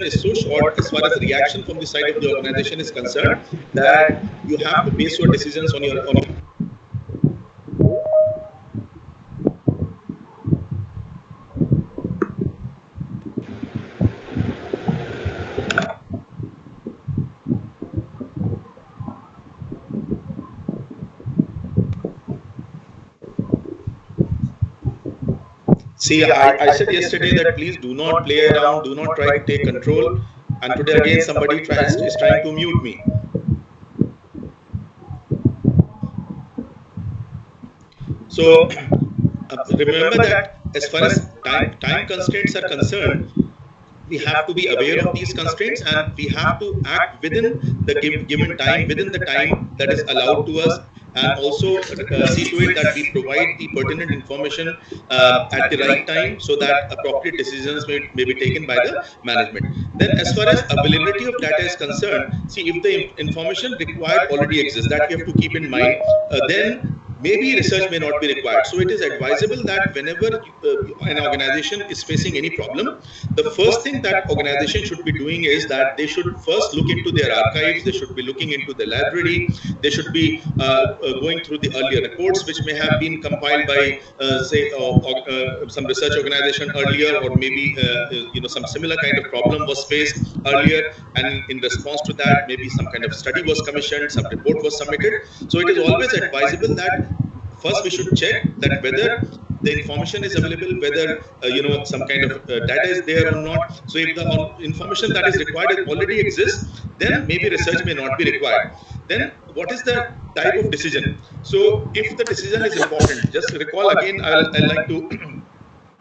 is so short as far as reaction from the side of the organization is concerned that you have to base your decisions on your See, I said yesterday that please do not play around, do not try to take control. And today again, somebody is trying to mute me. So remember that as far as time constraints are concerned, we have to be aware of these constraints and we have to act within the given time, within the time that is allowed to us, and also see to it that we provide the pertinent information at the right time so that appropriate decisions may be taken by the management. Then as far as availability of data is concerned, see, if the information required already exists, that we have to keep in mind, then maybe research may not be required. So it is advisable that whenever an organization is facing any problem, the first thing that organization should be doing is that they should first look into their archives, they should be looking into the library, they should be going through the earlier reports which may have been compiled by say some research organization earlier, or maybe some similar kind of problem was faced earlier, and in response to that maybe some kind of study was commissioned, some report was submitted. So it is always advisable that first we should check that whether the information is available, whether some kind of data is there or not. So if the information that is required already exists, then maybe research may not be required. Then what is the type of decision? So if the decision is important, just recall again, I'll like to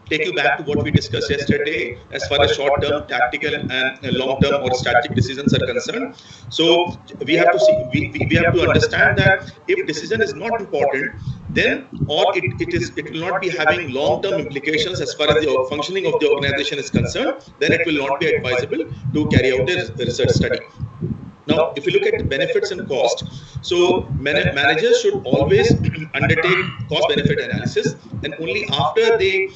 take you back to what we discussed yesterday as far as short-term, tactical, and long-term or strategic decisions are concerned. So we have to see, we have to understand that if decision is not important, then or it will not be having long-term implications as far as the functioning of the organization is concerned, then it will not be advisable to carry out a research study. Now, if you look at the benefits and cost, so managers should always undertake cost-benefit analysis, and only after they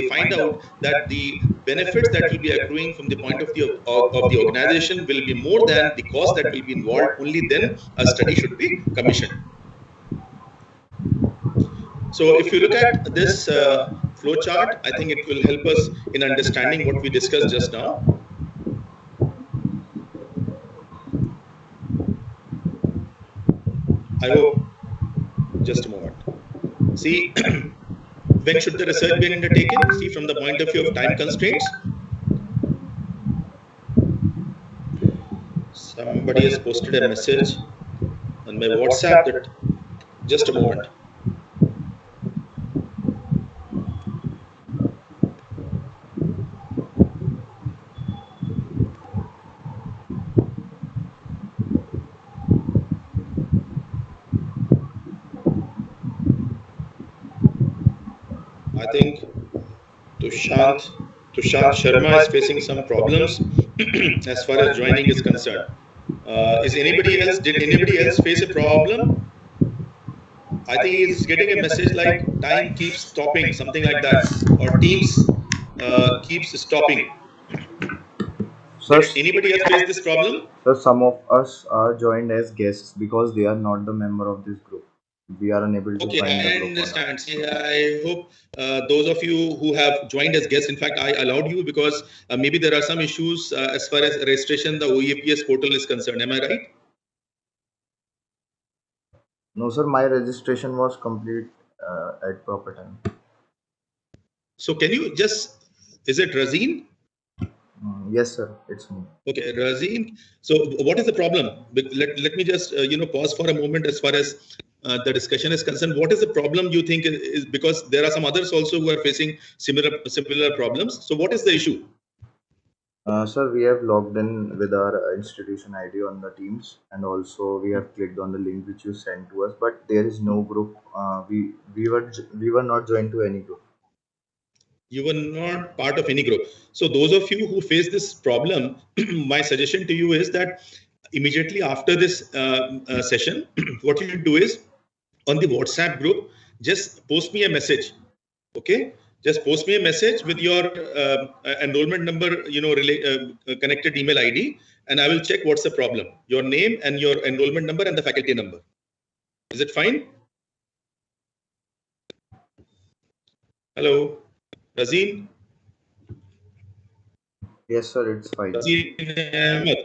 find out that the benefits that will be accruing from the point of view of the organization will be more than the cost that will be involved, only then a study should be commissioned. So if you look at this flow chart, I think it will help us in understanding what we discussed just now. I hope, just a moment. See, when should the research be undertaken? See, from the point of view of time constraints. Somebody has posted a message on my WhatsApp that, just a moment. I think Tushant Sharma is facing some problems as far as joining is concerned. Did anybody else face a problem? I think he's getting a message like time keeps stopping, something like that, or Teams keeps stopping. Sir, Did anybody else face this problem? sir, some of us are joined as guests because they are not the member of this group. We are unable to Okay, find the I group. understand. See, I hope those of you who have joined as guests, in fact, I allowed you because maybe there are some issues as far as registration, the OEPS portal is concerned. Am I right? No, sir, my registration was complete at proper time. So can you just, is it Razeen? Yes, sir, it's me. Okay, Razeen. So what is the problem? Let me just, pause for a moment as far as the discussion is concerned. What is the problem you think is, because there are some others also who are facing similar problems. So what is the issue? Sir, we have logged in with our institution ID on the Teams, and also we have clicked on the link which you sent to us. But there is no group. We were not joined to any group. You were not part of any group. So those of you who face this problem, my suggestion to you is that immediately after this session, what you should do is on the WhatsApp group, just post me a message. Okay. Just post me a message with your enrollment number, connected email ID, and I will check what's the problem. Your name and your enrollment number and the faculty number. Is it fine? Hello, Razeen? Yes, sir, it's fine. Razeen,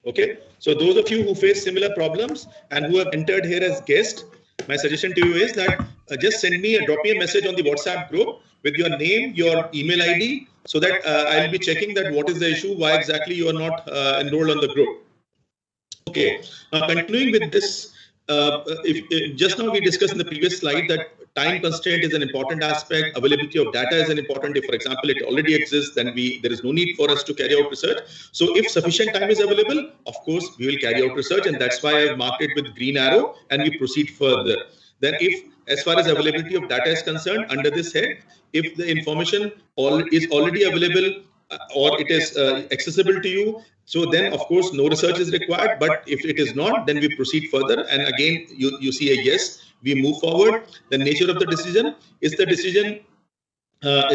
okay, so those of you who face similar problems and who have entered here as guests, my suggestion to you is that just drop me a message on the WhatsApp group with your name, your email ID, so that I'll be checking that what is the issue, why exactly you are not enrolled on the group. Okay, now continuing with this, just now we discussed in the previous slide that time constraint is an important aspect, availability of data is an important. If, for example, it already exists, then there is no need for us to carry out research. So if sufficient time is available, of course, we will carry out research, and that's why I've marked it with green arrow, and we proceed further. Then if, as far as availability of data is concerned, under this head, if the information is already available or it is accessible to you, so then of course no research is required. But if it is not, then we proceed further, and again you see a yes, we move forward. The nature of the decision, is the decision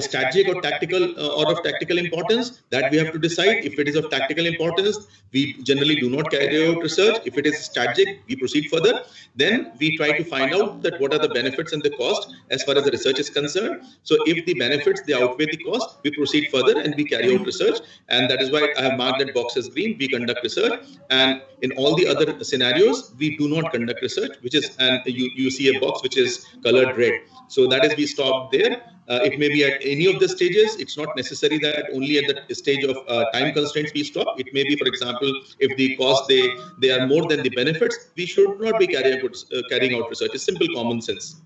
strategic or tactical, or of tactical importance, that we have to decide. If it is of tactical importance, we generally do not carry out research. If it is strategic, we proceed further. Then we try to find out that what are the benefits and the cost as far as the research is concerned. So if the benefits, they outweigh the cost, we proceed further and we carry out research. And that is why I have marked that box as green. We conduct research, and in all the other scenarios we do not conduct research, which is, and you see a box which is colored red. So that is, we stop there. It may be at any of the stages. It's not necessary that only at the stage of time constraints we stop. It may be, for example, if the cost, they are more than the benefits, we should not be carrying out research. It's simple common sense.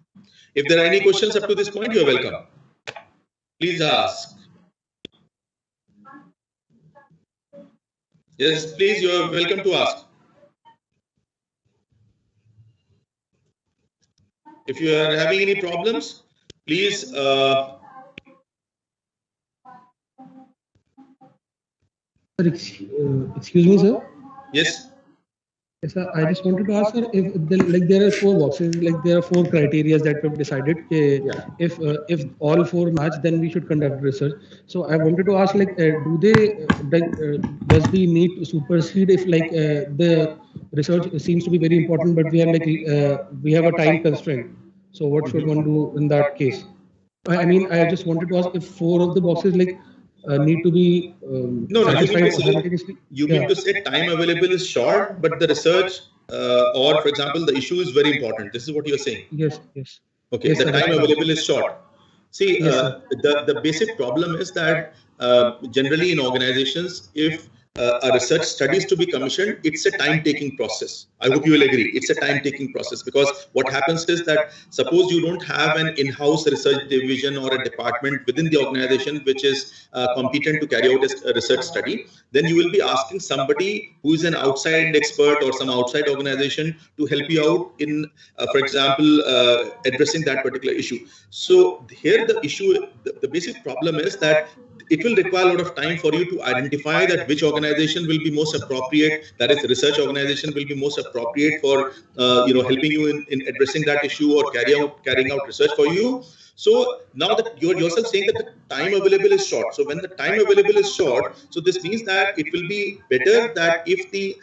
If there are any questions up to this point, you are welcome. Please ask. Yes, please, you are welcome to ask. If you are having any problems, please excuse me, sir. Yes. Yes, sir. I just wanted to ask, sir, if there are 4 boxes, there are 4 criteria that we've decided. If all 4 match, then we should conduct research. So I wanted to ask, do they does the need to supersede if the research seems to be very important, but we have a time constraint. So what should one do in that case? I mean, I just wanted to ask if 4 of the boxes need to be satisfied simultaneously. You mean to say time available is short, but the research or, for example, the issue is very important. This is what you're saying? Yes, yes. Okay, yes, the sir, time available is short. See, Yes, the basic problem is that generally in organizations, if a research study is to be commissioned, it's a time-taking process. I hope you will agree. It's a time-taking process, because what happens is that, suppose you don't have an in-house research division or a department within the organization which is competent to carry out a research study, then you will be asking somebody who is an outside expert or some outside organization to help you out in, for example, addressing that particular issue. So here the issue, the basic problem is that it will require a lot of time for you to identify that which organization will be most appropriate, that is, the research organization will be most appropriate for helping you in addressing that issue or carrying out research for you. So now that you're yourself saying that the time available is short. So when the time available is short, so this means that it will be better that if the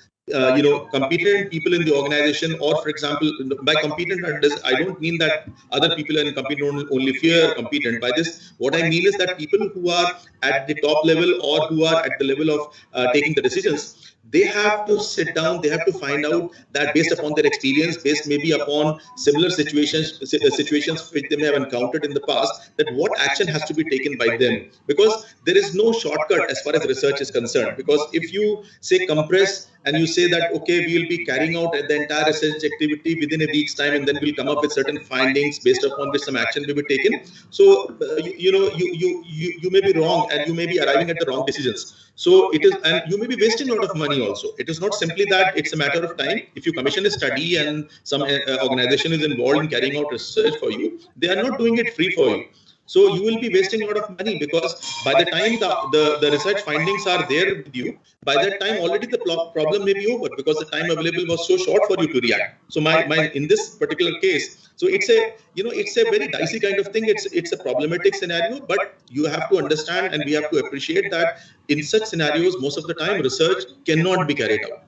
competent people in the organization, or, for example, by competent, I don't mean that other people are incompetent only if you are competent. By this, what I mean is that people who are at the top level or who are at the level of taking the decisions, they have to sit down, they have to find out that, based upon their experience, based maybe upon similar situations which they may have encountered in the past, that what action has to be taken by them. Because there is no shortcut as far as research is concerned. Because if you say compress and you say that, okay, we will be carrying out the entire research activity within a week's time, and then we'll come up with certain findings based upon which some action will be taken. So you may be wrong, and you may be arriving at the wrong decisions. So it is, and you may be wasting a lot of money also. It is not simply that it's a matter of time. If you commission a study and some organization is involved in carrying out research for you, they are not doing it free for you. So you will be wasting a lot of money, because by the time the research findings are there with you, by that time already the problem may be over, because the time available was so short for you to react. So my in this particular case, so it's a it's a very dicey kind of thing. It's a problematic scenario, but you have to understand and we have to appreciate that in such scenarios, most of the time research cannot be carried out.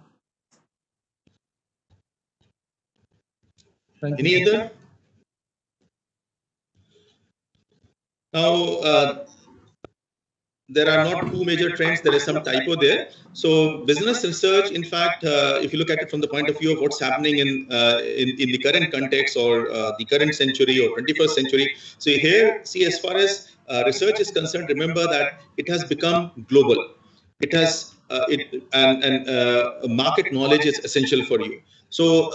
Any other? Now, there are not two major trends. There is some typo there. So business research, in fact, if you look at it from the point of view of what's happening in the current context, or the current century, or 21st century. So here, see, as far as research is concerned, remember that it has become global. It has market knowledge is essential for you. So,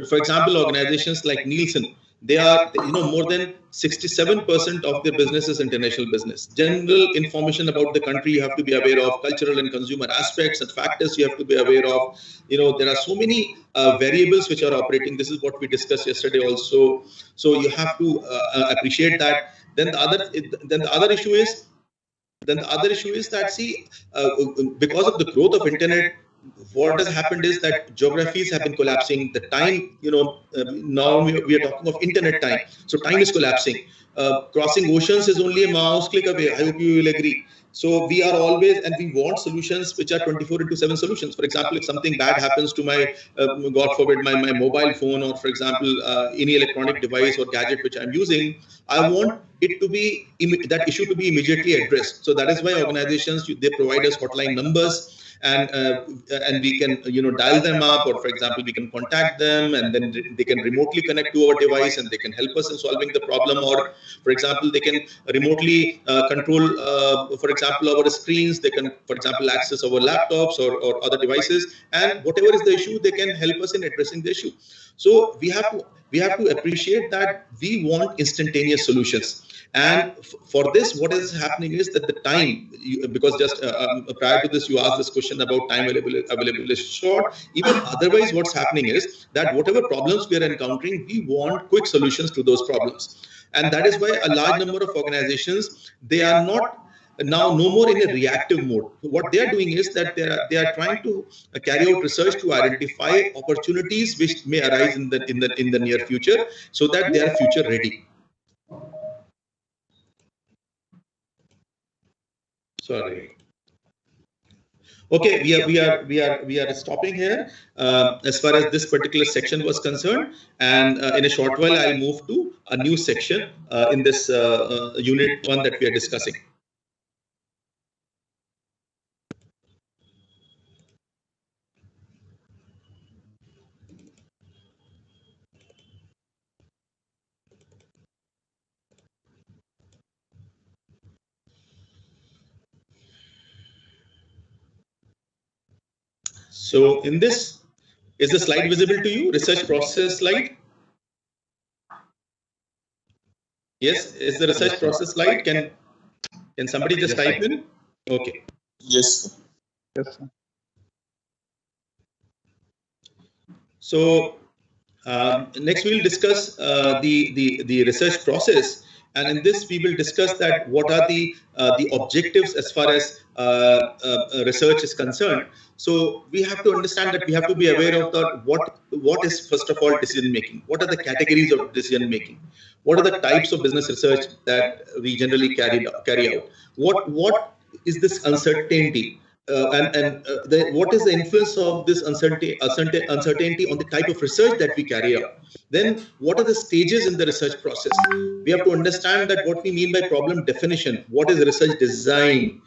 for example, organizations like Nielsen, they are, more than 67% of their business is international business. General information about the country you have to be aware of, cultural and consumer aspects and factors you have to be aware of. There are so many variables which are operating. This is what we discussed yesterday also. So you have to appreciate that. Then the other issue is that, see, because of the growth of internet, what has happened is that geographies have been collapsing. The time, now we are talking of internet time. So time is collapsing. Crossing oceans is only a mouse click away. I hope you will agree. So we are always, and we want solutions which are 24/7 solutions. For example, if something bad happens to my, God forbid, my mobile phone, or for example, any electronic device or gadget which I'm using, I want it to be, that issue to be immediately addressed. So that is why organizations, they provide us hotline numbers, and we can dial them up, or for example we can contact them, and then they can remotely connect to our device and they can help us in solving the problem. Or for example, they can remotely control, for example, our screens. They can, for example, access our laptops or other devices, and whatever is the issue, they can help us in addressing the issue. So we have to appreciate that we want instantaneous solutions. And for this, what is happening is that the time, because just prior to this, you asked this question about time available is short. Even otherwise, what's happening is that whatever problems we are encountering, we want quick solutions to those problems. And that is why a large number of organizations, they are not now no more in a reactive mode. What they are doing is that they are trying to carry out research to identify opportunities which may arise in the near future, so that they are future ready. Sorry. Okay, we are stopping here as far as this particular section was concerned, and in a short while I'll move to a new section in this unit 1 that we are discussing. So in this, is the slide visible to you? Research process slide? Yes, is the research process slide? Can somebody just type in? Okay. Yes. Yes, sir. So next we will discuss the research process, and in this we will discuss that what are the objectives as far as research is concerned. So we have to understand that we have to be aware of what is, first of all, decision making. What are the categories of decision making? What are the types of business research that we generally carry out? What is this uncertainty? What is the influence of this uncertainty on the type of research that we carry out? Then what are the stages in the research process? We have to understand that what we mean by problem definition. What is research design?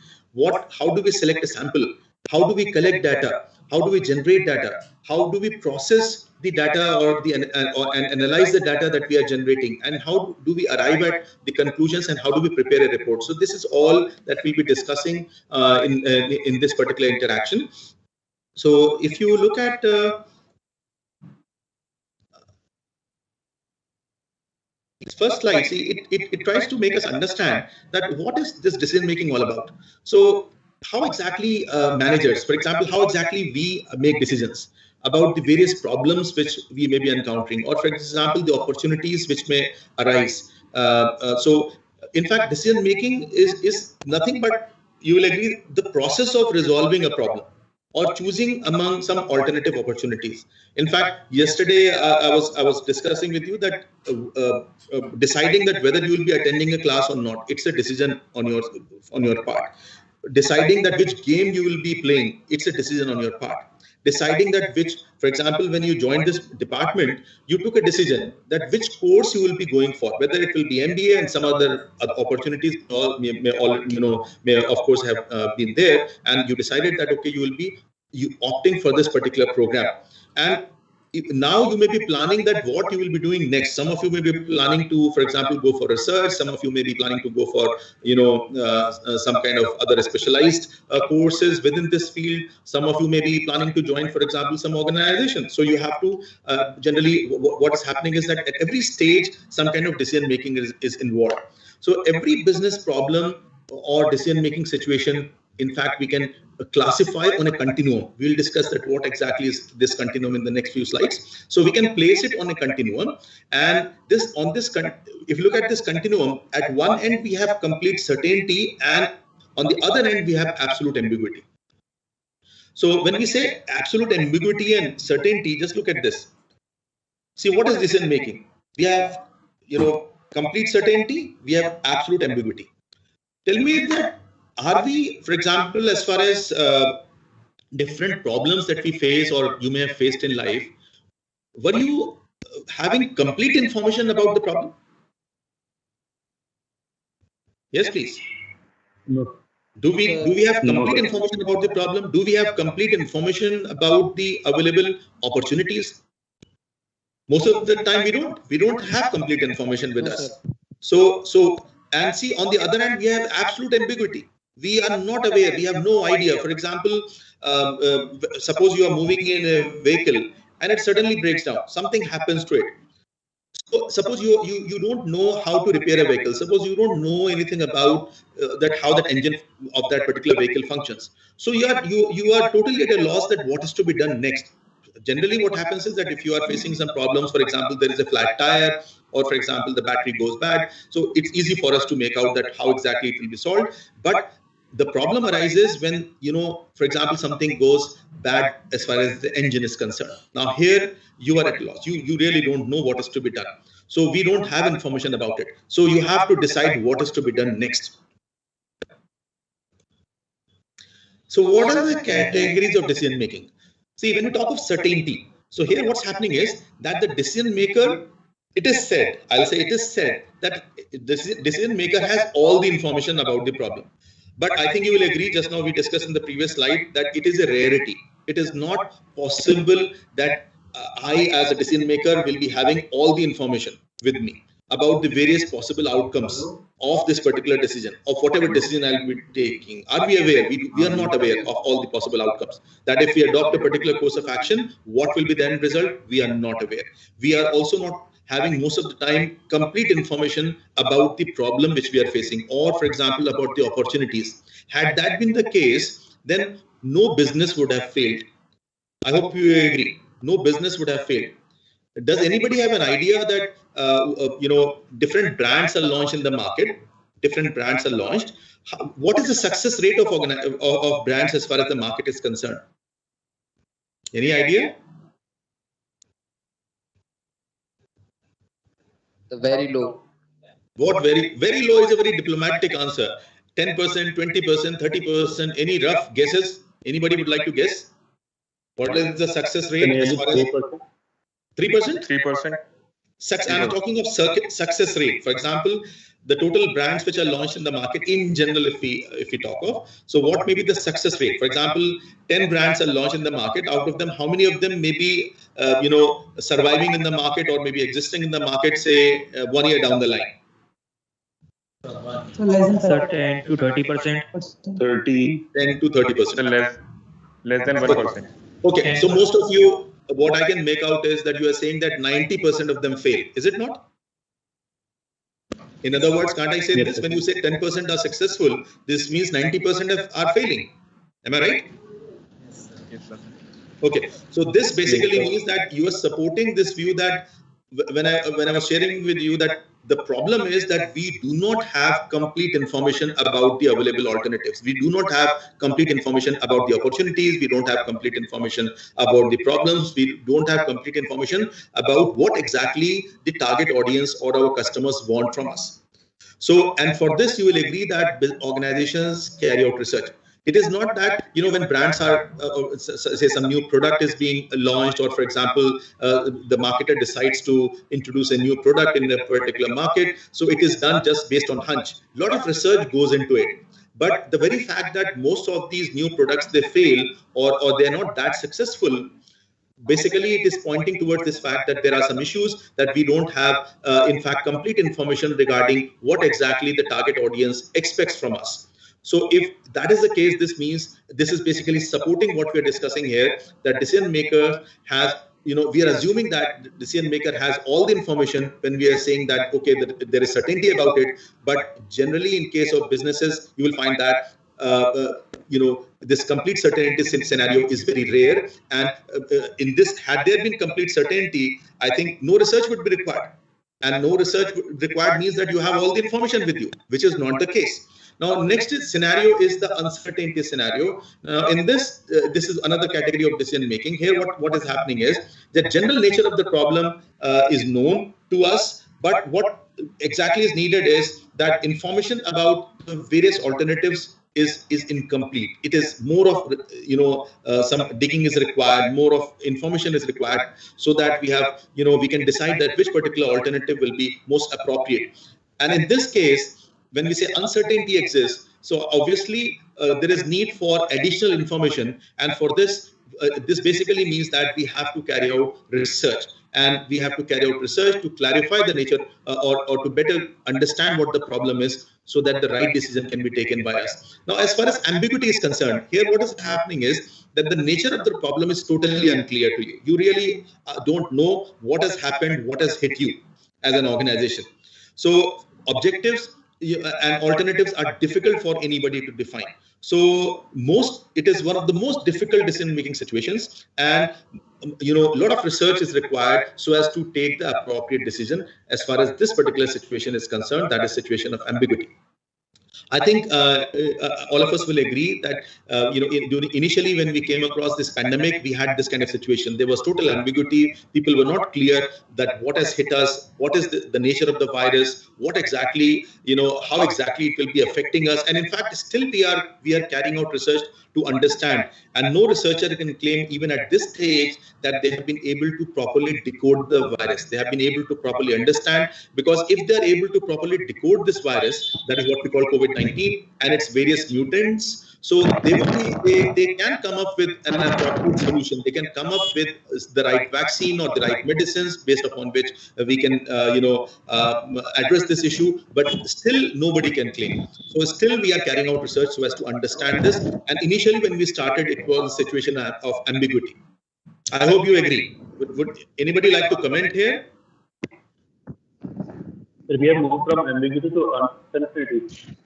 How do we select a sample? How do we collect data? How do we generate data? How do we process the data and analyze the data that we are generating? And how do we arrive at the conclusions, and how do we prepare a report? So this is all that we'll be discussing in this particular interaction. So if you look at first slide, see, it tries to make us understand that what is this decision making all about. So how exactly managers, for example, how exactly we make decisions about the various problems which we may be encountering, or for example, the opportunities which may arise. So in fact, decision making is nothing but, you will agree, the process of resolving a problem or choosing among some alternative opportunities. In fact, yesterday I was discussing with you that deciding that whether you will be attending a class or not, it's a decision on your part. Deciding that which game you will be playing, it's a decision on your part. Deciding that which, for example, when you joined this department, you took a decision that which course you will be going for, whether it will be MBA and some other opportunities all may all, may of course have been there, and you decided that okay, you will be opting for this particular program. And now you may be planning that what you will be doing next. Some of you may be planning to, for example, go for research. Some of you may be planning to go for, some kind of other specialized courses within this field. Some of you may be planning to join, for example, some organization. So you have to generally, what is happening is that at every stage, some kind of decision making is involved. So every business problem or decision making situation, in fact, we can classify on a continuum. We'll discuss that what exactly is this continuum in the next few slides. So we can place it on a continuum, and if you look at this continuum, at one end we have complete certainty, and on the other end we have absolute ambiguity. So when we say absolute ambiguity and certainty, just look at this. See, what is decision making? We have, complete certainty. We have absolute ambiguity. Tell me that, are we, for example, as far as different problems that we face or you may have faced in life, were you having complete information about the problem? Yes, please. No. Do we have complete information about the problem? Do we have complete information about the available opportunities? Most of the time we don't have complete information with us. So and see, on the other hand, we have absolute ambiguity. We are not aware. We have no idea. For example, suppose you are moving in a vehicle and it suddenly breaks down. Something happens to it. So suppose you don't know how to repair a vehicle. Suppose you don't know anything about how that engine of that particular vehicle functions. So you are totally at a loss that what is to be done next. Generally, what happens is that if you are facing some problems, for example, there is a flat tire, or for example, the battery goes bad. So it's easy for us to make out that how exactly it will be solved. But the problem arises when, for example, something goes bad as far as the engine is concerned. Now here you are at loss. You really don't know what is to be done. So we don't have information about it. So you have to decide what is to be done next. So what are the categories of decision making? See, when we talk of certainty, so here what's happening is that the decision maker, it is said that the decision maker has all the information about the problem. But I think you will agree, just now we discussed in the previous slide, that it is a rarity. It is not possible that I, as a decision maker, will be having all the information with me about the various possible outcomes of this particular decision, of whatever decision I'll be taking. Are we aware? We are not aware of all the possible outcomes. That if we adopt a particular course of action, what will be the end result? We are not aware. We are also not having most of the time complete information about the problem which we are facing, or for example, about the opportunities. Had that been the case, then no business would have failed. I hope you agree. No business would have failed. Does anybody have an idea that different brands are launched in the market? Different brands are launched. What is the success rate of brands as far as the market is concerned? Any idea? Very low. What very low is a very diplomatic answer. 10%, 20%, 30%. Any rough guesses? Anybody would like to guess? What is the success rate as far as 3%? 3%. I'm talking of success rate. For example, the total brands which are launched in the market in general, if we talk of. So what may be the success rate? For example, 10 brands are launched in the market. Out of them, how many of them may be surviving in the market or maybe existing in the market, say 1 year down the line? So less than 10 to 30%. 10 to 30%. Less than 1%. Okay, so most of you, what I can make out is that you are saying that 90% of them fail. Is it not? In other words, can't I say this? When you say 10% are successful, this means 90% are failing. Am I right? Yes, sir. Okay, so this basically means that you are supporting this view that when I was sharing with you that the problem is that we do not have complete information about the available alternatives. We do not have complete information about the opportunities. We don't have complete information about the problems. We don't have complete information about what exactly the target audience or our customers want from us. So, and for this, you will agree that organizations carry out research. It is not that, when brands are, say some new product is being launched, or for example, the marketer decides to introduce a new product in a particular market. So it is done just based on hunch. A lot of research goes into it. But the very fact that most of these new products, they fail, or they're not that successful, basically it is pointing towards this fact that there are some issues that we don't have in fact complete information regarding what exactly the target audience expects from us. So if that is the case, this means this is basically supporting what we're discussing here, that decision maker has, we are assuming that the decision maker has all the information when we are saying that, okay, there is certainty about it. But generally in case of businesses, you will find that this complete certainty scenario is very rare. And in this, had there been complete certainty, I think no research would be required. And no research required means that you have all the information with you, which is not the case. Now, next scenario is the uncertainty scenario. In this, this is another category of decision making. Here, what is happening is the general nature of the problem is known to us, but what exactly is needed is that information about the various alternatives is incomplete. It is more of some digging is required, more of information is required, so that we have we can decide that which particular alternative will be most appropriate. And in this case, when we say uncertainty exists, so obviously there is need for additional information, and for this this basically means that we have to carry out research. And we have to carry out research to clarify the nature or to better understand what the problem is, so that the right decision can be taken by us. Now, as far as ambiguity is concerned, here what is happening is that the nature of the problem is totally unclear to you. You really don't know what has happened, what has hit you as an organization. So objectives and alternatives are difficult for anybody to define. So it is one of the most difficult decision making situations, and a lot of research is required so as to take the appropriate decision as far as this particular situation is concerned, that is situation of ambiguity. I think all of us will agree that initially when we came across this pandemic, we had this kind of situation. There was total ambiguity. People were not clear that what has hit us, what is the nature of the virus, what exactly, how exactly it will be affecting us. And in fact, still we are carrying out research to understand. And no researcher can claim even at this stage that they have been able to properly decode the virus. They have been able to properly understand, because if they're able to properly decode this virus, that is what we call COVID-19 and its various mutants, so they can come up with an appropriate solution. They can come up with the right vaccine or the right medicines based upon which we can address this issue. But still nobody can claim. So still we are carrying out research so as to understand this. And initially when we started, it was a situation of ambiguity. I hope you agree. Would anybody like to comment here? We have moved from ambiguity to uncertainty.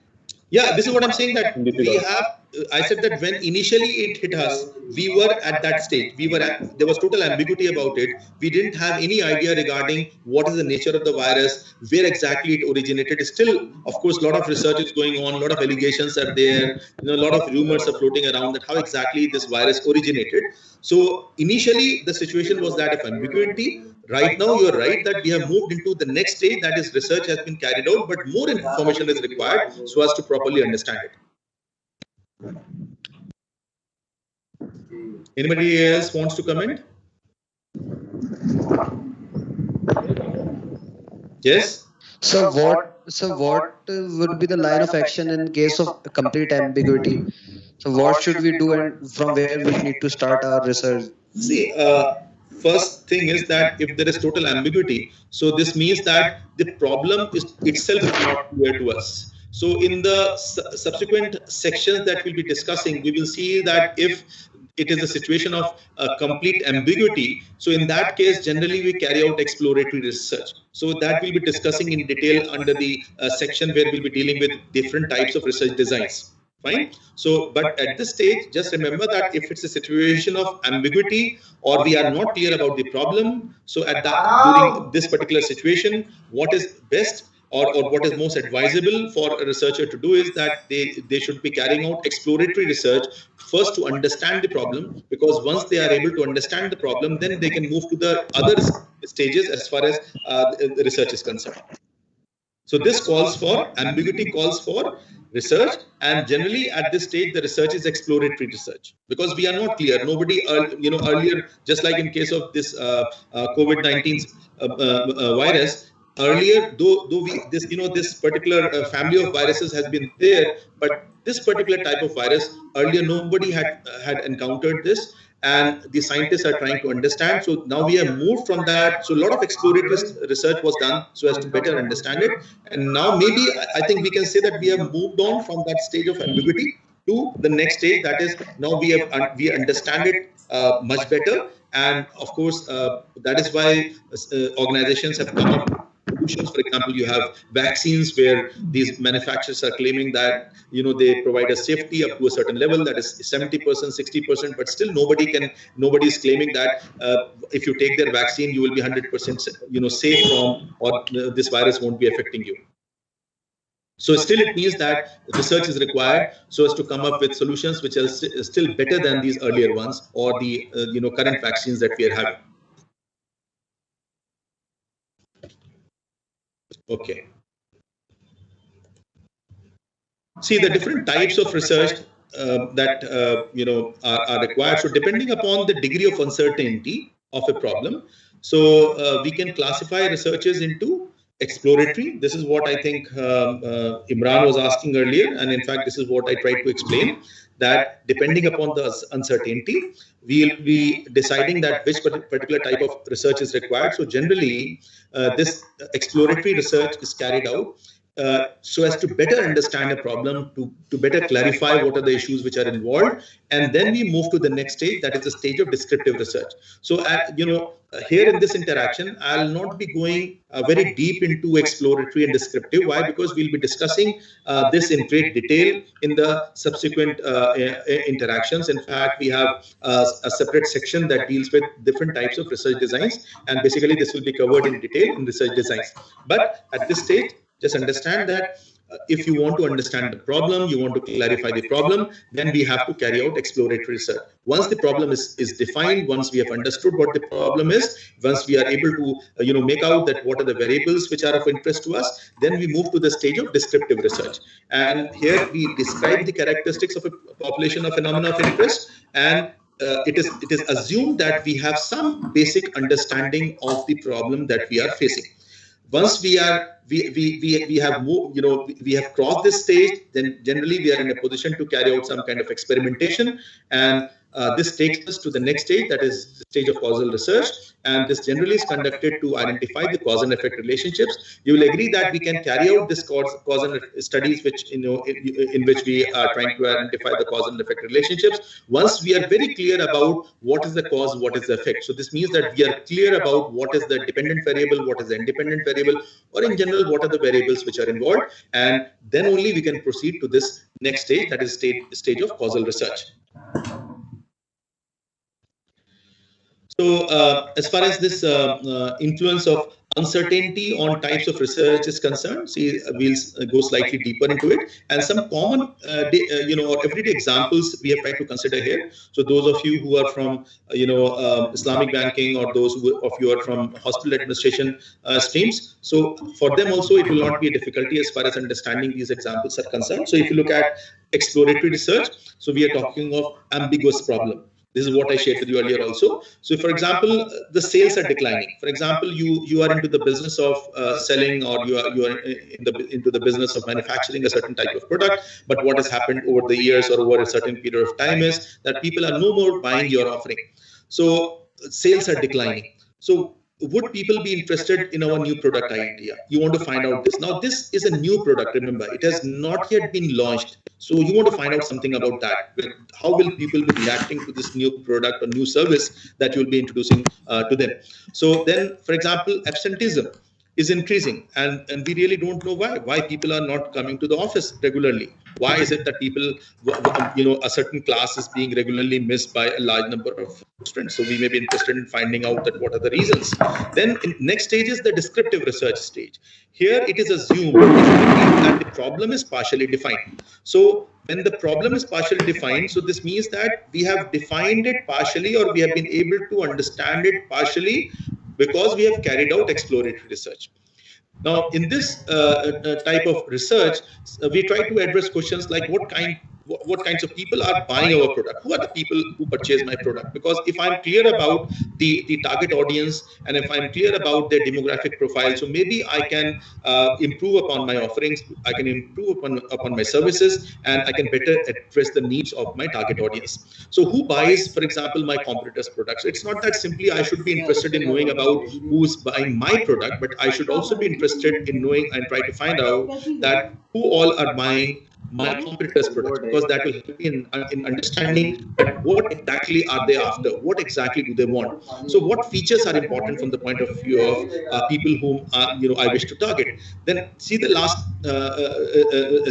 Yeah, this is what I'm saying, that we have, I said that when initially it hit us, we were at that stage. There was total ambiguity about it. We didn't have any idea regarding what is the nature of the virus, where exactly it originated. Still, of course, a lot of research is going on, a lot of allegations are there, a lot of rumors are floating around that how exactly this virus originated. So initially, the situation was that of ambiguity. Right now, you're right that we have moved into the next stage, that is research has been carried out, but more information is required so as to properly understand it. Anybody else wants to comment? Yes? So what would be the line of action in case of complete ambiguity? So what should we do, and from where we need to start our research? See, first thing is that if there is total ambiguity, so this means that the problem itself is not clear to us. So in the subsequent sections that we'll be discussing, we will see that if it is a situation of complete ambiguity, so in that case, generally we carry out exploratory research. So that we'll be discussing in detail under the section where we'll be dealing with different types of research designs. Fine. So, but at this stage, just remember that if it's a situation of ambiguity or we are not clear about the problem, so at that during this particular situation, what is best or what is most advisable for a researcher to do is that they should be carrying out exploratory research first to understand the problem, because once they are able to understand the problem, then they can move to the other stages as far as the research is concerned. So this calls for, ambiguity calls for research, and generally at this stage the research is exploratory research, because we are not clear. Nobody, earlier, just like in case of this COVID-19 virus, earlier, though we this this particular family of viruses has been there, but this particular type of virus, earlier nobody had encountered this, and the scientists are trying to understand. So now we have moved from that. So a lot of exploratory research was done so as to better understand it, and now maybe I think we can say that we have moved on from that stage of ambiguity to the next stage, that is now we understand it much better. And of course, that is why organizations have come up solutions. For example, you have vaccines where these manufacturers are claiming that they provide a safety up to a certain level, that is 70%, 60%, but still nobody is claiming that if you take their vaccine, you will be 100% safe from, or this virus won't be affecting you. So still it means that research is required so as to come up with solutions which are still better than these earlier ones, or the current vaccines that we are having. Okay. See, the different types of research that are required. So depending upon the degree of uncertainty of a problem, so we can classify researches into exploratory. This is what I think Imran was asking earlier, and in fact this is what I tried to explain, that depending upon the uncertainty, we'll be deciding that which particular type of research is required. So generally, this exploratory research is carried out so as to better understand a problem, to better clarify what are the issues which are involved, and then we move to the next stage, that is the stage of descriptive research. So here in this interaction, I'll not be going very deep into exploratory and descriptive. Why? Because we'll be discussing this in great detail in the subsequent interactions. In fact, we have a separate section that deals with different types of research designs, and basically this will be covered in detail in research designs. But at this stage, just understand that if you want to understand the problem, you want to clarify the problem, then we have to carry out exploratory research. Once the problem is defined, once we have understood what the problem is, once we are able to make out that what are the variables which are of interest to us, then we move to the stage of descriptive research. And here we describe the characteristics of a population of phenomena of interest, and it is assumed that we have some basic understanding of the problem that we are facing. Once we have moved, we have crossed this stage, then generally we are in a position to carry out some kind of experimentation, and this takes us to the next stage, that is the stage of causal research, and this generally is conducted to identify the cause and effect relationships. You will agree that we can carry out this cause and studies which in which we are trying to identify the cause and effect relationships once we are very clear about what is the cause, what is the effect. So this means that we are clear about what is the dependent variable, what is the independent variable, or in general what are the variables which are involved, and then only we can proceed to this next stage, that is stage of causal research. So as far as this influence of uncertainty on types of research is concerned, see, we'll go slightly deeper into it, and some common or everyday examples we have tried to consider here. So those of you who are from Islamic banking, or those of you are from hospital administration streams, so for them also it will not be a difficulty as far as understanding these examples are concerned. So if you look at exploratory research, so we are talking of ambiguous problem. This is what I shared with you earlier also. So for example, the sales are declining. For example, you are into the business of selling, or you are into the business of manufacturing a certain type of product. But what has happened over the years or over a certain period of time is that people are no more buying your offering. So sales are declining. So would people be interested in our new product idea? You want to find out this. Now, this is a new product, remember, it has not yet been launched. So you want to find out something about that. How will people be reacting to this new product or new service that you'll be introducing to them? So then, for example, absenteeism. is increasing, and we really don't know why people are not coming to the office regularly. Why is it that people, a certain class is being regularly missed by a large number of students? So we may be interested in finding out that what are the reasons. Then next stage is the descriptive research stage. Here it is assumed that the problem is partially defined. So when the problem is partially defined, so this means that we have defined it partially, or we have been able to understand it partially, because we have carried out exploratory research. Now, in this type of research, we try to address questions like what kinds of people are buying our product? Who are the people who purchase my product? Because if I'm clear about the target audience, and if I'm clear about their demographic profile, so maybe I can improve upon my offerings, I can improve upon my services, and I can better address the needs of my target audience. So who buys, for example, my competitors' products? It's not that simply I should be interested in knowing about who's buying my product, but I should also be interested in knowing and try to find out that who all are buying my competitors' products, because that will help me in understanding that what exactly are they after, what exactly do they want. So what features are important from the point of view of people whom I wish to target. Then see the last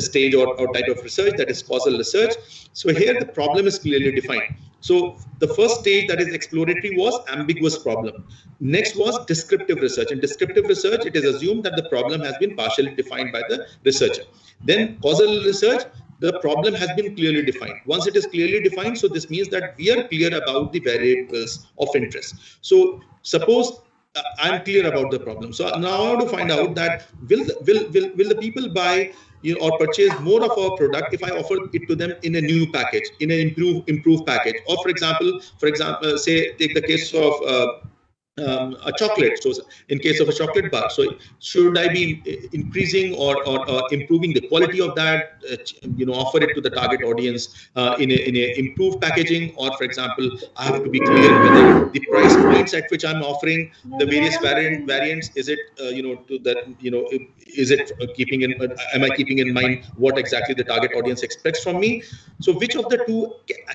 stage or type of research, that is causal research. So here the problem is clearly defined. So the first stage, that is exploratory, was ambiguous problem. Next was descriptive research. In descriptive research, it is assumed that the problem has been partially defined by the researcher. Then causal research, the problem has been clearly defined. Once it is clearly defined, so this means that we are clear about the variables of interest. So suppose I'm clear about the problem. So now I want to find out that will the people buy or purchase more of our product if I offer it to them in a new package, in an improved package. Or for example, say take the case of a chocolate. So in case of a chocolate bar, so should I be increasing or improving the quality of that, offer it to the target audience in a improved packaging? Or for example, I have to be clear whether the price points at which I'm offering the various variants, is it to that, is it keeping in am I keeping in mind what exactly the target audience expects from me? So which of the two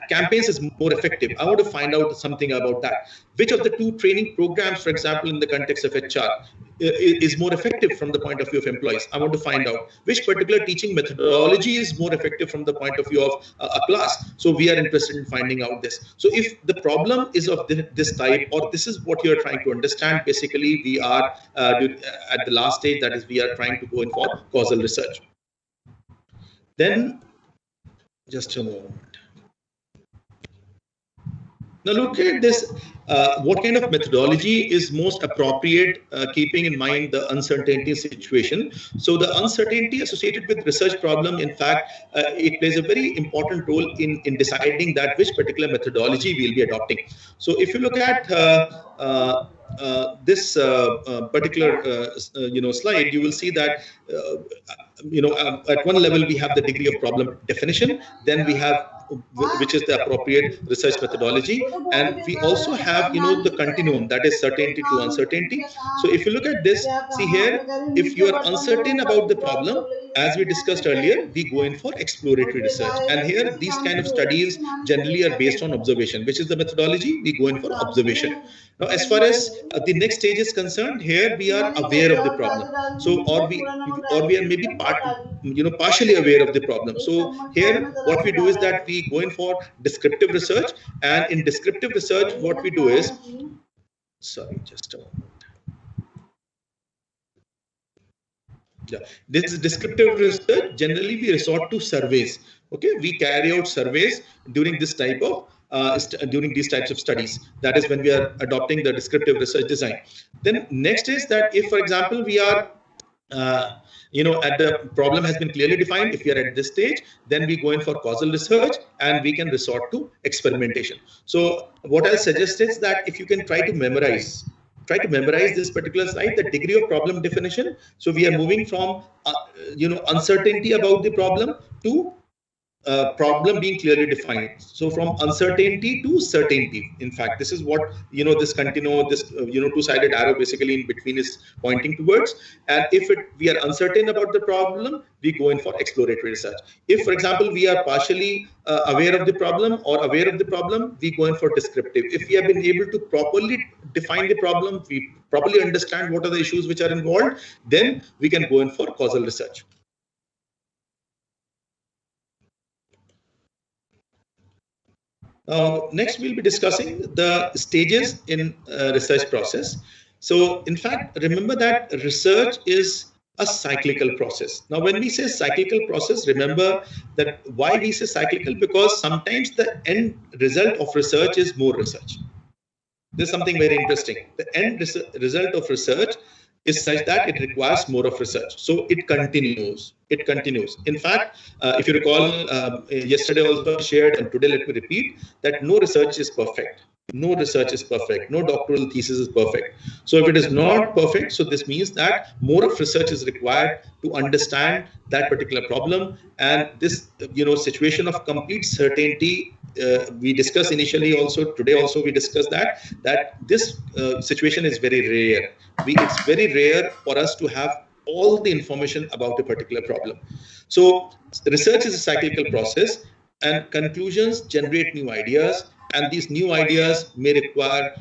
campaigns is more effective? I want to find out something about that. Which of the two training programs, for example, in the context of HR, is more effective from the point of view of employees? I want to find out which particular teaching methodology is more effective from the point of view of a class. So we are interested in finding out this. So if the problem is of this type, or this is what you are trying to understand, basically we are at the last stage, that is we are trying to go in for causal research. Then just a moment. Now look at this. What kind of methodology is most appropriate, keeping in mind the uncertainty situation? So the uncertainty associated with research problem, in fact, it plays a very important role in deciding that which particular methodology we'll be adopting. So if you look at this particular slide, you will see that at one level we have the degree of problem definition, then we have which is the appropriate research methodology, and we also have the continuum, that is certainty to uncertainty. So if you look at this, see here, if you are uncertain about the problem, as we discussed earlier, we go in for exploratory research, and here these kind of studies generally are based on observation. Which is the methodology? We go in for observation. Now as far as the next stage is concerned, here we are aware of the problem, so or we are maybe partially aware of the problem. So here what we do is that we go in for descriptive research, and in descriptive research what we do is, sorry, just a moment. Yeah, this is descriptive research. Generally we resort to surveys. Okay, we carry out surveys during this type of during these types of studies. That is when we are adopting the descriptive research design. Then next is that if, for example, we are at the problem has been clearly defined, if we are at this stage, then we go in for causal research, and we can resort to experimentation. So what I'll suggest is that if you can try to memorize this particular slide, the degree of problem definition. So we are moving from uncertainty about the problem to problem being clearly defined. So from uncertainty to certainty. In fact, this is what this continuum, this two-sided arrow basically in between is pointing towards. And if we are uncertain about the problem, we go in for exploratory research. If, for example, we are partially aware of the problem or aware of the problem, we go in for descriptive. If we have been able to properly define the problem, we properly understand what are the issues which are involved, then we can go in for causal research. Next, we'll be discussing the stages in research process. So, in fact, remember that research is a cyclical process. Now, when we say cyclical process, remember that why we say cyclical, because sometimes the end result of research is more research. This is something very interesting. The end result of research is such that it requires more of research. So it continues. It continues. In fact, if you recall, yesterday also shared, and today let me repeat, that no research is perfect. No research is perfect. No doctoral thesis is perfect. So if it is not perfect, so this means that more of research is required to understand that particular problem. And this, situation of complete certainty, we discussed initially also, today also we discussed that this situation is very rare. It's very rare for us to have all the information about a particular problem. So research is a cyclical process, and conclusions generate new ideas, and these new ideas may require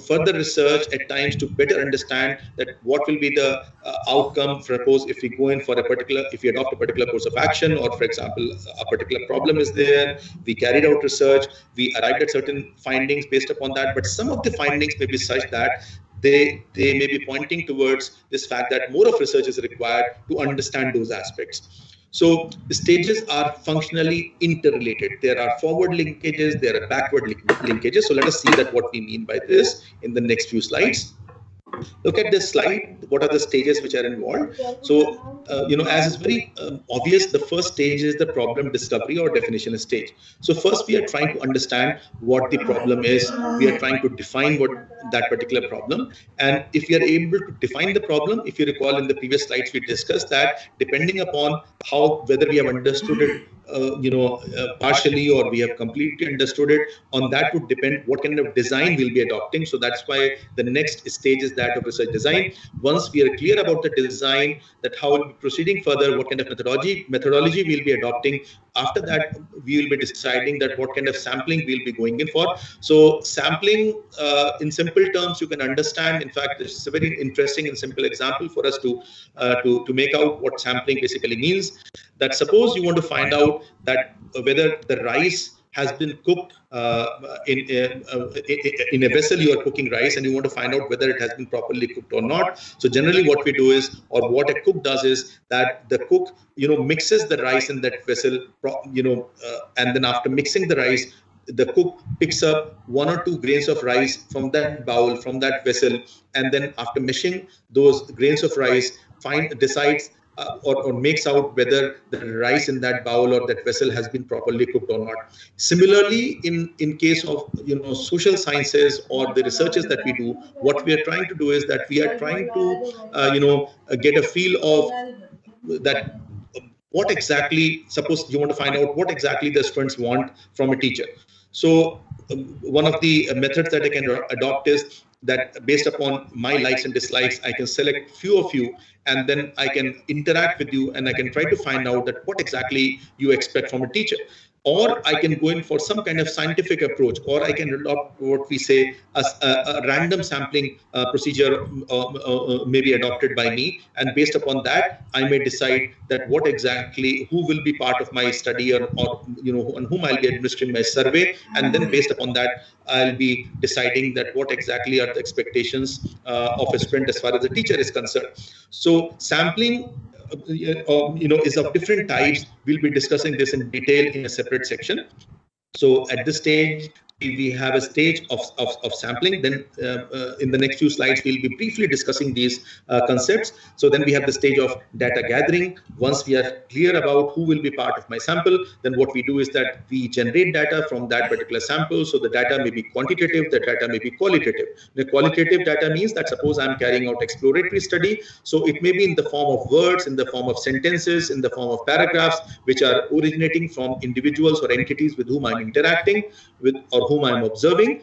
further research at times to better understand that what will be the outcome. Suppose if we go in for if we adopt a particular course of action, or for example a particular problem is there, we carried out research, we arrived at certain findings based upon that, but some of the findings may be such that they may be pointing towards this fact that more of research is required to understand those aspects. So the stages are functionally interrelated. There are forward linkages, there are backward linkages. So let us see that what we mean by this in the next few slides. Look at this slide. What are the stages which are involved? So, as is very obvious, the first stage is the problem discovery or definition stage. So first we are trying to understand what the problem is. We are trying to define what that particular problem. And if we are able to define the problem, if you recall in the previous slides, we discussed that depending upon whether we have understood it partially or we have completely understood it, on that would depend what kind of design we'll be adopting. So that's why the next stage is that of research design. Once we are clear about the design, that how we'll be proceeding further, what kind of methodology we'll be adopting, after that we will be deciding that what kind of sampling we'll be going in for. So sampling, in simple terms, you can understand. In fact, this is a very interesting and simple example for us to make out what sampling basically means. That suppose you want to find out that whether the rice has been cooked in a vessel. You are cooking rice and you want to find out whether it has been properly cooked or not. So generally what we do is, or what a cook does is, that the cook mixes the rice in that vessel, and then after mixing the rice, the cook picks up 1 or 2 grains of rice from that bowl, from that vessel, and then after meshing those grains of rice, decides or makes out whether the rice in that bowl or that vessel has been properly cooked or not. Similarly, in case of social sciences or the researches that we do, what we are trying to do is that we are trying to get a feel of that what exactly, suppose you want to find out what exactly the students want from a teacher. So one of the methods that I can adopt is that based upon my likes and dislikes, I can select few of you, and then I can interact with you, and I can try to find out that what exactly you expect from a teacher. Or I can go in for some kind of scientific approach, or I can adopt what we say as a random sampling procedure may be adopted by me, and based upon that, I may decide that what exactly, who will be part of my study, or on whom I'll be administering my survey, and then based upon that, I'll be deciding that what exactly are the expectations of a student as far as the teacher is concerned. So sampling is of different types. We'll be discussing this in detail in a separate section. So at this stage, we have a stage of sampling. Then in the next few slides, we'll be briefly discussing these concepts. So then we have the stage of data gathering. Once we are clear about who will be part of my sample, then what we do is that we generate data from that particular sample. So the data may be quantitative, the data may be qualitative. The qualitative data means that suppose I'm carrying out exploratory study, so it may be in the form of words, in the form of sentences, in the form of paragraphs, which are originating from individuals or entities with whom I'm interacting with or whom I'm observing,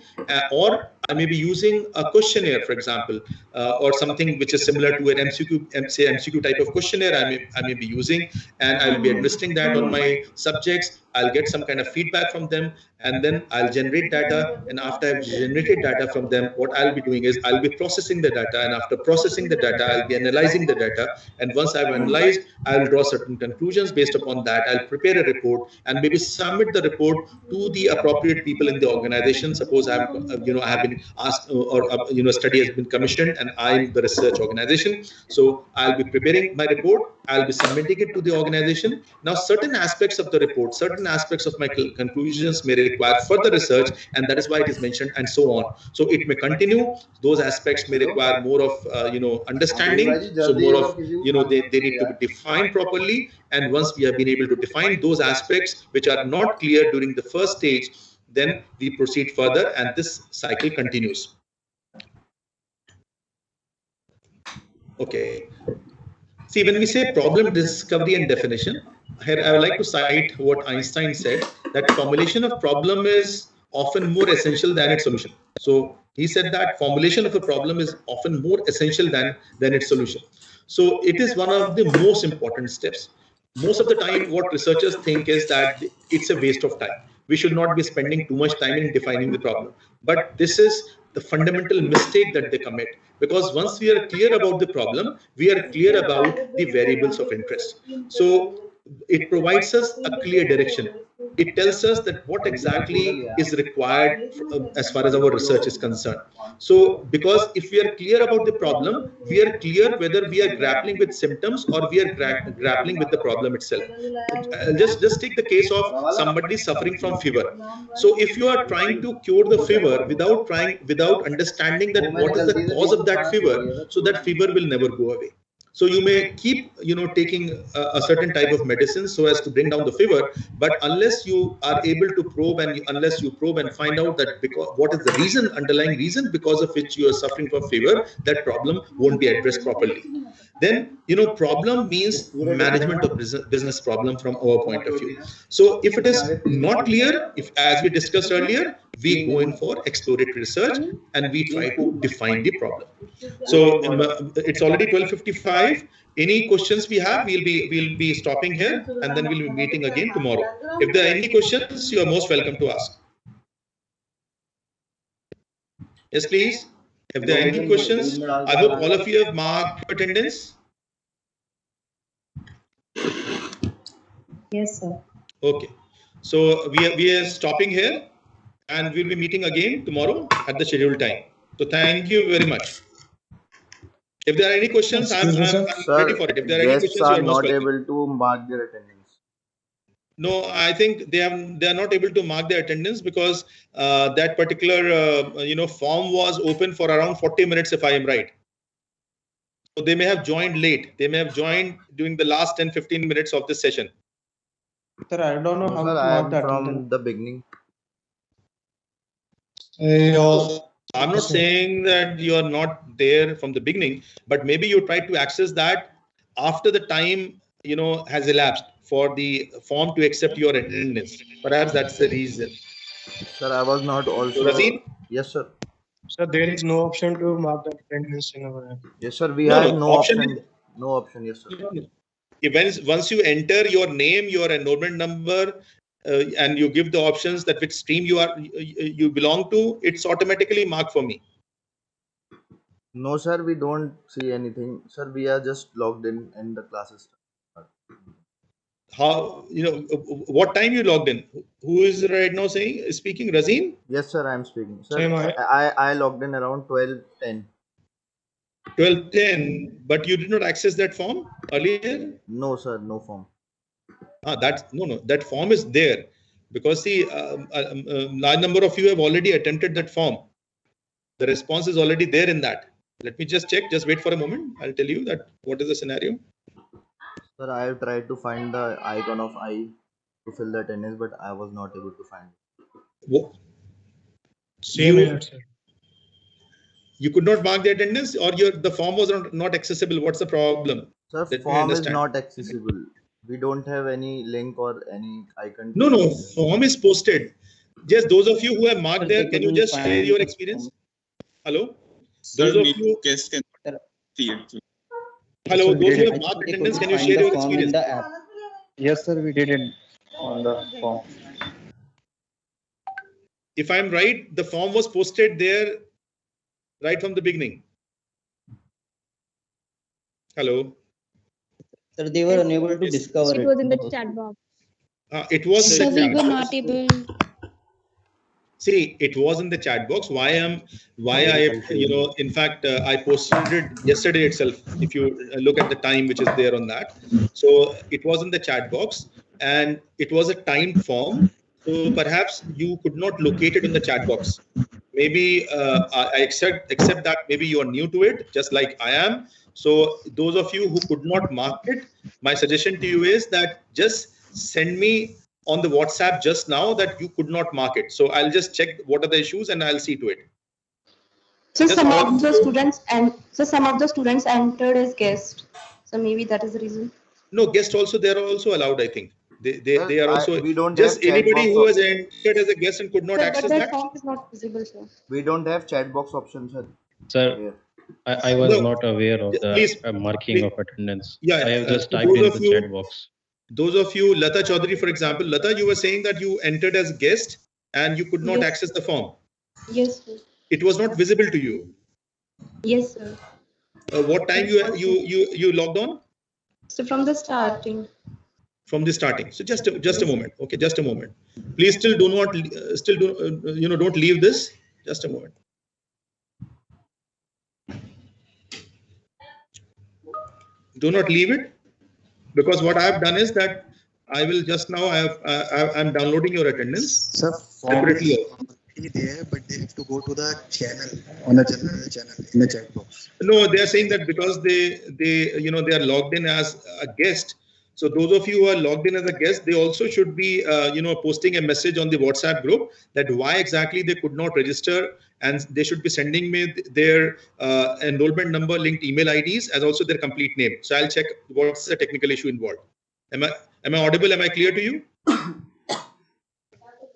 or I may be using a questionnaire, for example, or something which is similar to an MCQ type of questionnaire I may be using, and I'll be administering that on my subjects. I'll get some kind of feedback from them, and then I'll generate data. And after I've generated data from them, what I'll be doing is I'll be processing the data, and after processing the data, I'll be analyzing the data. And once I've analyzed, I'll draw certain conclusions. Based upon that, I'll prepare a report and maybe submit the report to the appropriate people in the organization. Suppose I have been asked, or study has been commissioned, and I'm the research organization. So I'll be preparing my report. I'll be submitting it to the organization. Now, certain aspects of the report, certain aspects of my conclusions may require further research, and that is why it is mentioned, and so on. So it may continue. Those aspects may require more of understanding. So more of they need to be defined properly. And once we have been able to define those aspects which are not clear during the first stage, then we proceed further, and this cycle continues. Okay. See, when we say problem discovery and definition, here I would like to cite what Einstein said, that formulation of problem is often more essential than its solution. So he said that formulation of a problem is often more essential than its solution. So it is one of the most important steps. Most of the time, what researchers think is that it's a waste of time. We should not be spending too much time in defining the problem. But this is the fundamental mistake that they commit. Because once we are clear about the problem, we are clear about the variables of interest. So it provides us a clear direction. It tells us that what exactly is required as far as our research is concerned. So because if we are clear about the problem, we are clear whether we are grappling with symptoms or we are grappling with the problem itself. Just take the case of somebody suffering from fever. So if you are trying to cure the fever without understanding that what is the cause of that fever, so that fever will never go away. So you may keep taking a certain type of medicine so as to bring down the fever, but unless you are able to probe and find out that what is the underlying reason because of which you are suffering from fever, that problem won't be addressed properly. Then problem means management of business problem from our point of view. So if it is not clear, if as we discussed earlier, we go in for exploratory research and we try to define the problem. So it's already 12:55. Any questions we have, we'll be stopping here, and then we'll be meeting again tomorrow. If there are any questions, you are most welcome to ask. Yes, please. If there are any questions, I hope all of you have marked attendance. Yes, sir. Okay. So we are stopping here, and we'll be meeting again tomorrow at the scheduled time. So thank you very much. If there are any questions, I'm ready for it. If there are any questions, you are most welcome. Able to mark their attendance. No, I think they are not able to mark their attendance because that particular form was open for around 40 minutes, if I am right. So they may have joined late. They may have joined during the last 10-15 minutes of this session. Sir, I don't know how to mark that from the beginning. I'm not saying that you are not there from the beginning, but maybe you try to access that after the time has elapsed for the form to accept your attendance. Perhaps that's the reason. Sir, I was not also. Razeen? Yes, sir. Sir, there is no option to mark the attendance in our app. Yes, sir. We have no option. No option. Yes, sir. Once you enter your name, your enrollment number, and you give the options that which stream you belong to, it's automatically marked for me. No, sir. We don't see anything, sir. We are just logged in the classes. How what time you logged in? Who is right now speaking? Razeen? Yes, sir. I am speaking. Sir, I logged in around 12:10. 12:10, but you did not access that form earlier? No, sir. No form. That form is there. Because see, large number of you have already attempted that form. The response is already there in that. Let me just check. Just wait for a moment. I'll tell you that what is the scenario. Sir, I have tried to find the icon of I to fill the attendance, but I was not able to find it. Same here, sir. You could not mark the attendance, or the form was not accessible. What's the problem? Sir, form is not accessible. We don't have any link or any icon. No, form is posted. Just those of you who have marked there, can you just share your experience? Hello? Those of you. Hello, those who have marked attendance, can you share your experience? Yes, sir, we did it on the form. If I'm right, the form was posted there right from the beginning. Hello? Sir, they were unable to discover it. It was in the chat box. It was So in the we chat were box. not able. See, it was in the chat box. Why I in fact, I posted it yesterday itself. If you look at the time which is there on that, so it was in the chat box, and it was a timed form. So perhaps you could not locate it in the chat box. Maybe I accept that maybe you are new to it, just like I am. So those of you who could not mark it, my suggestion to you is that just send me on the WhatsApp just now that you could not mark it. So I'll just check what are the issues and I'll see to it. So some of the students entered as guest. So maybe that is the reason. No, guest also, they are also allowed, I think. They are also. We don't just have anybody chat who box has entered as a guest and could not access but that. form is not visible, sir. We don't have chat box option, sir. Sir, I was not aware of the marking of attendance. Yeah, I have just typed in the chat box. Those of you, Lata Chaudhary, for example, Lata, you were saying that you entered as guest and you could not access the form. Yes, sir. It was not visible to you. Yes, sir. What time you logged on? So from the starting. From the starting. So just a moment. Okay, just a moment. Please don't leave this. Just a moment. Do not leave it, because what I have done is that I will just now I'm downloading your attendance separately. There, but they have to go to the channel on the general channel in the chat box. No, they are saying that because they are logged in as a guest. So those of you who are logged in as a guest, they also should be posting a message on the WhatsApp group that why exactly they could not register, and they should be sending me their enrollment number, linked email IDs, as also their complete name. So I'll check what's the technical issue involved. Am I audible? Am I clear to you?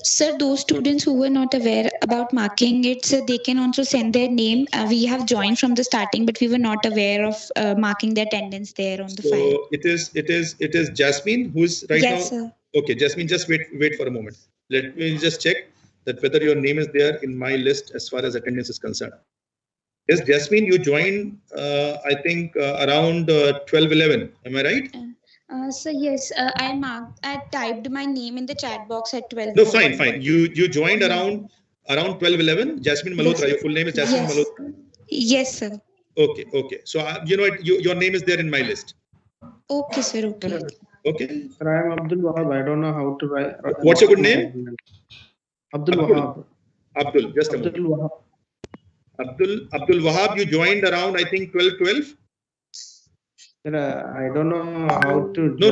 Sir, those students who were not aware about marking it, so they can also send their name. We have joined from the starting, but we were not aware of marking the attendance there on the file. So it is Jasmine who is right now. Yes, sir. Okay, Jasmine, just wait for a moment. Let me just check that whether your name is there in my list as far as attendance is concerned. Yes, Jasmine, you joined I think around 12:11. Am I right? So yes, I typed my name in the chat box at 12. No, fine. You joined around 12:11. Jasmine Malhotra. Your full name is Jasmine Malhotra. Yes, sir. Okay. So your name is there in my list. Okay, sir. Okay. Sir, I am Abdul Wahab. I don't know how to write. What's your good name? Abdul Wahab. Abdul. Just a moment. Wahab. Abdul Wahab. You joined around I think 12:12. Sir, I don't know how to. No.